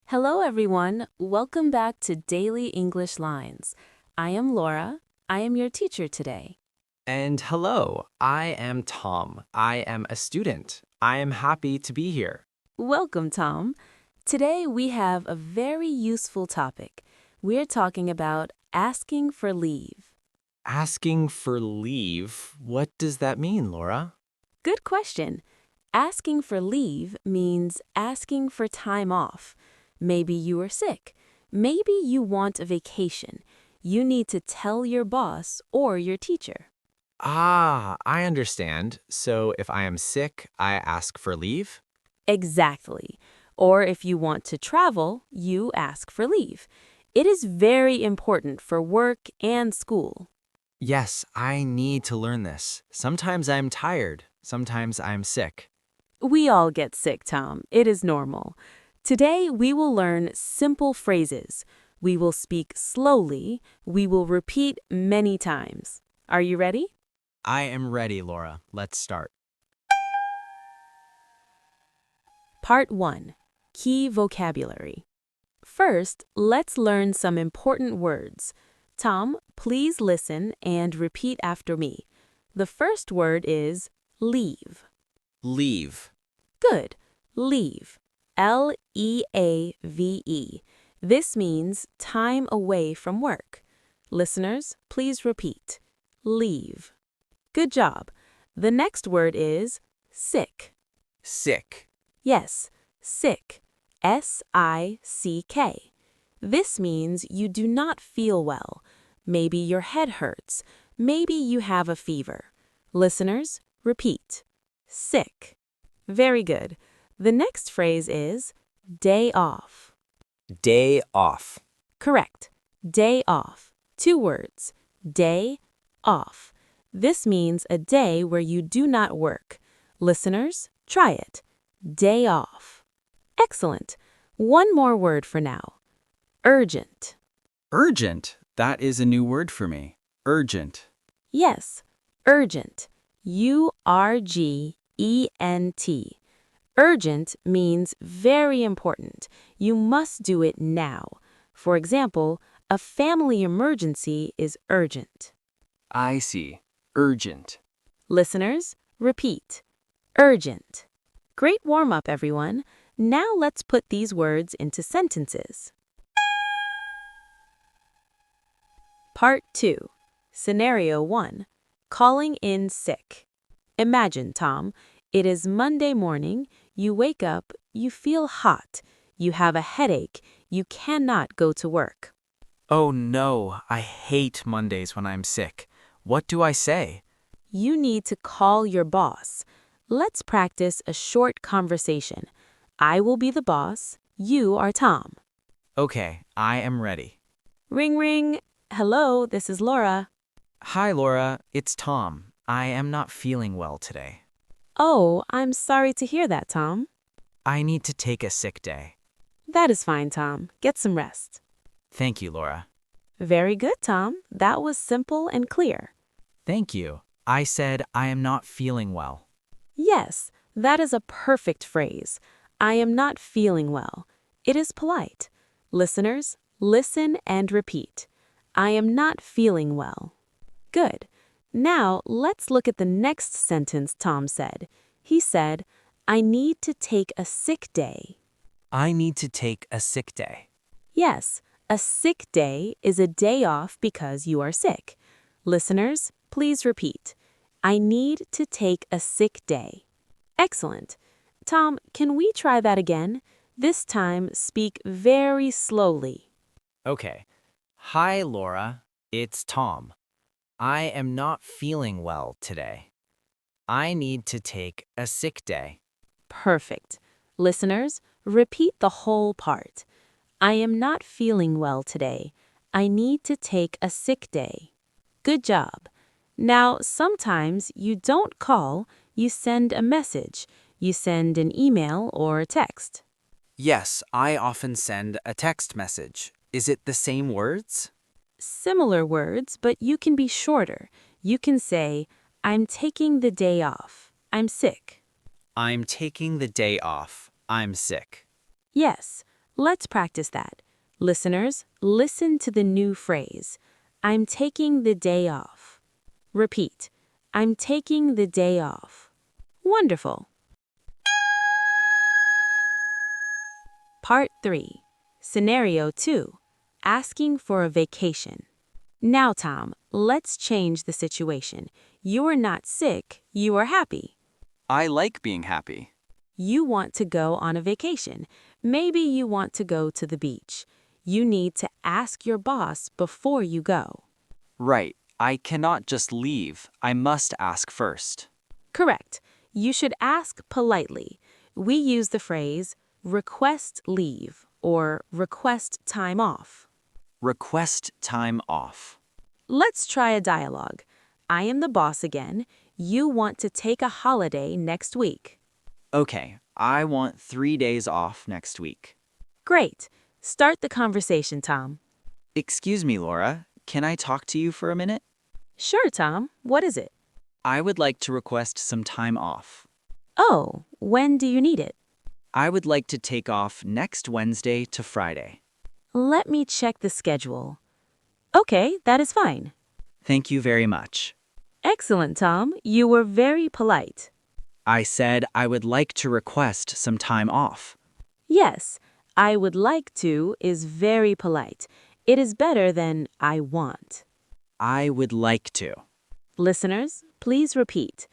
Hello, everyone. Welcome back to Daily English Lines. I am Laura. I am your teacher today. And hello, I am Tom. I am a student. I am happy to be here. Welcome, Tom. Today we have a very useful topic. We're talking about asking for leave. Asking for leave, what does that mean, Laura? Good question. Asking for leave means asking for time off. Maybe you are sick. Maybe you want a vacation. You need to tell your boss or your teacher. I understand. So if I am sick, I ask for leave? Exactly. Or if you want to travel, you ask for leave. It is very important for work and school. Yes, I need to learn this. Sometimes I'm tired. Sometimes I'm sick. We all get sick, Tom. It is normal. Today, we will learn simple phrases. We will speak slowly. We will repeat many times. Are you ready? I am ready, Laura. Let's start. Part 1. Key vocabulary. First, let's learn some important words. Tom, please listen and repeat after me. The first word is leave. Leave. Good. Leave. Leave. This means time away from work. Listeners, please repeat. Leave. Good job. The next word is sick. Sick. Yes, sick. Sick. This means you do not feel well. Maybe your head hurts. Maybe you have a fever. Listeners, repeat. Sick. Very good. The next phrase is day off. Day off. Correct. Day off. 2 words. Day off. This means a day where you do not work. Listeners, try it. Day off. Excellent. One more word for now. Urgent. Urgent. That is a new word for me. Urgent. Yes, urgent. Urgent. Urgent means very important. You must do it now. For example, a family emergency is urgent. I see. Urgent. Listeners, repeat. Urgent. Great warm-up, everyone. Now let's put these words into sentences. Part 2. Scenario 1. Calling in sick. Imagine, Tom, it is Monday morning, you wake up, you feel hot, you have a headache, you cannot go to work. Oh no, I hate Mondays when I'm sick. What do I say? You need to call your boss. Let's practice a short conversation. I will be the boss, you are Tom. Okay, I am ready. Ring ring. Hello, this is Laura. Hi, Laura. It's Tom. I am not feeling well today. Oh, I'm sorry to hear that, Tom. I need to take a sick day. That is fine, Tom. Get some rest. Thank you, Laura. Very good, Tom. That was simple and clear. Thank you. I said I am not feeling well. Yes, that is a perfect phrase. I am not feeling well. It is polite. Listeners, listen and repeat. I am not feeling well. Good. Now, let's look at the next sentence Tom said. He said, I need to take a sick day. I need to take a sick day. Yes, a sick day is a day off because you are sick. Listeners, please repeat. I need to take a sick day. Excellent. Tom, can we try that again? This time, speak very slowly. Okay. Hi, Laura. It's Tom. I am not feeling well today. I need to take a sick day. Perfect. Listeners, repeat the whole part. I am not feeling well today. I need to take a sick day. Good job. Now, sometimes you don't call, you send a message. You send an email or a text. Yes, I often send a text message. Is it the same words? Similar words, but you can be shorter. You can say, I'm taking the day off. I'm sick. I'm taking the day off. I'm sick. Yes. Let's practice that. Listeners, listen to the new phrase. I'm taking the day off. Repeat. I'm taking the day off. Wonderful. Part 3. Scenario 2. Asking for a vacation. Now, Tom, let's change the situation. You are not sick, you are happy. I like being happy. You want to go on a vacation. Maybe you want to go to the beach. You need to ask your boss before you go. Right. I cannot just leave. I must ask first. Correct. You should ask politely. We use the phrase request leave or request time off. Request time off. Let's try a dialogue. I am the boss again. You want to take a holiday next week. Okay, I want 3 days off next week. Great. Start the conversation, Tom. Excuse me, Laura. Can I talk to you for a minute? Sure, Tom. What is it? I would like to request some time off. Oh, when do you need it? I would like to take off next Wednesday to Friday. Let me check the schedule. Okay, that is fine. Thank you very much. Excellent, Tom. You were very polite. I said I would like to request some time off. Yes, I would like to is very polite. It is better than I want. I would like to. Listeners, please repeat.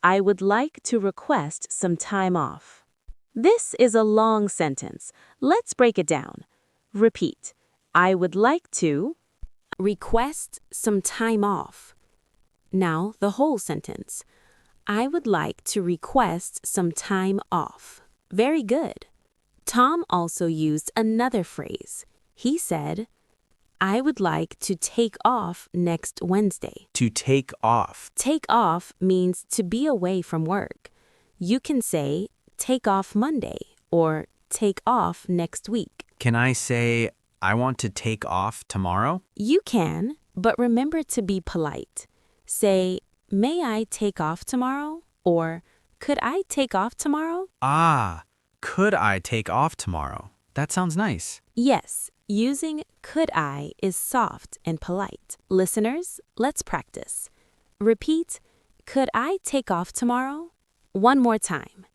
I would like to request some time off. This is a long sentence. Let's break it down. Repeat. I would like to request some time off. Now, the whole sentence. I would like to request some time off. Very good. Tom also used another phrase. He said, I would like to take off next Wednesday. To take off. Take off means to be away from work. You can say, take off Monday or take off next week. Can I say, I want to take off tomorrow? You can, but remember to be polite. Say, may I take off tomorrow? Or, could I take off tomorrow? Ah, could I take off tomorrow? That sounds nice. Yes, using could I is soft and polite. Listeners, let's practice. Repeat, could I take off tomorrow? One more time.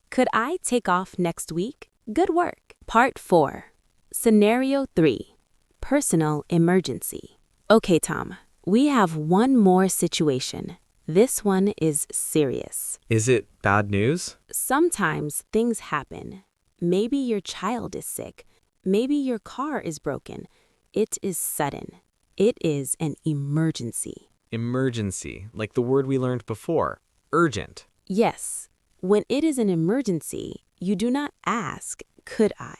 Could I take off next week? Good work. Part 4. Scenario 3. Personal emergency. Okay, Tom, we have one more situation. This one is serious. Is it bad news? Sometimes things happen. Maybe your child is sick. Maybe your car is broken. It is sudden. It is an emergency. Emergency, like the word we learned before. Urgent. Yes, when it is an emergency, you do not ask, could I?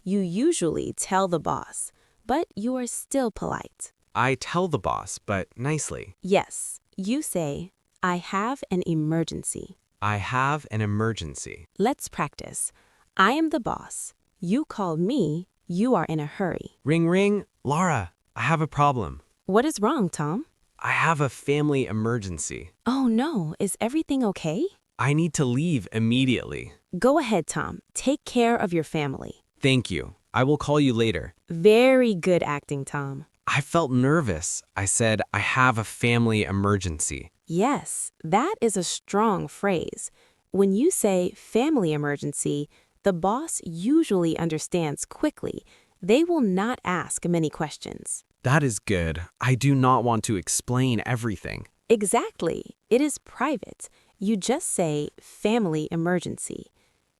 You usually tell the boss, but you are still polite. I tell the boss, but nicely. Yes, you say, I have an emergency. I have an emergency. Let's practice. I am the boss. You call me. You are in a hurry. Ring, ring. Laura, I have a problem. What is wrong, Tom? I have a family emergency. Oh no, is everything okay? I need to leave immediately. Go ahead, Tom. Take care of your family. Thank you. I will call you later. Very good acting, Tom. I felt nervous. I said, I have a family emergency. Yes, that is a strong phrase. When you say family emergency, the boss usually understands quickly. They will not ask many questions. That is good. I do not want to explain everything. Exactly. It is private. You just say family emergency.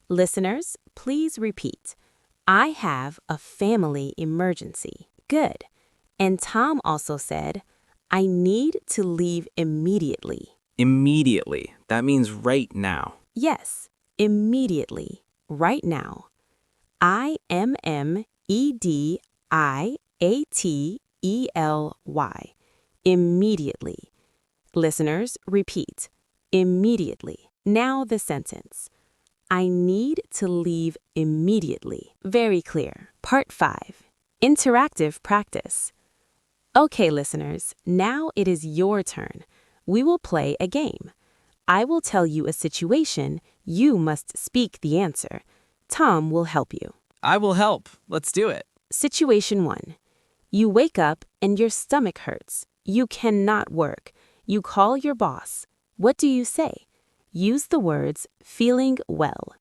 Listeners, please repeat. I have a family emergency. Good. And Tom also said, I need to leave immediately. Immediately. That means right now. Yes, immediately, right now. IMMEDIATELY. Immediately. Listeners, repeat. Immediately. Now the sentence. I need to leave immediately. Very clear. Part 5. Interactive practice. Okay, listeners, now it is your turn. We will play a game. I will tell you a situation. You must speak the answer. Tom will help you. I will help. Let's do it. Situation 1. You wake up and your stomach hurts. You cannot work. You call your boss. What do you say? Use the words feeling well